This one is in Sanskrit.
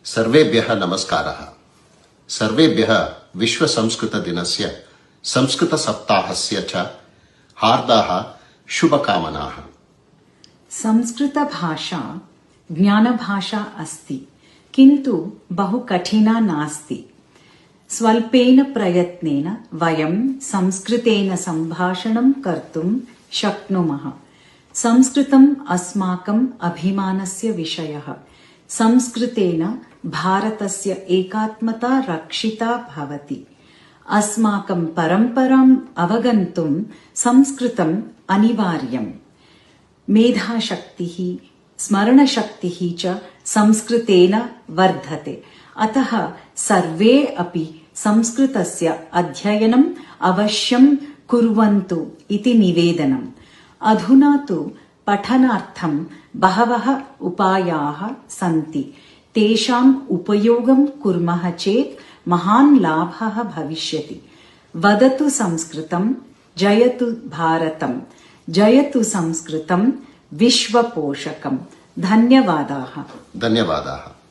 सर्वेभ्यः नमस्कारः। सर्वेभ्यः विश्व संस्कृत दिनस्य संस्कृत सप्ताहस्य च हार्दाः शुभकामनाः। संस्कृत भाषा ज्ञानभाषा अस्ति, किन्तु बहु कठिना नास्ति। स्वल्पेन प्रयत्नेन वयं संस्कृतेन सम्भाषणं कर्तुं शक्नुमः। संस्कृतम् अस्माकम् अभिमानस्य विषयः। संस्कृतेन भारतस्य एकात्मता रक्षिता भवति। अस्माकं परम्पराम् अवगन्तुं संस्कृतम् अनिवार्यम्। मेधाशक्तिः स्मरणशक्तिः च संस्कृतेन वर्धते। अतः सर्वे अपि संस्कृतस्य अध्ययनम् अवश्यं कुर्वन्तु इति निवेदनम्। अधुना तु पठनार्थं बहवः उपायाः सन्ति। तेषाम् उपयोगं कुर्मः चेत् महान् लाभः भविष्यति। वदतु संस्कृतं, जयतु भारतं, जयतु संस्कृतं विश्वपोषकम्। धन्यवादाः। धन्यवादाः।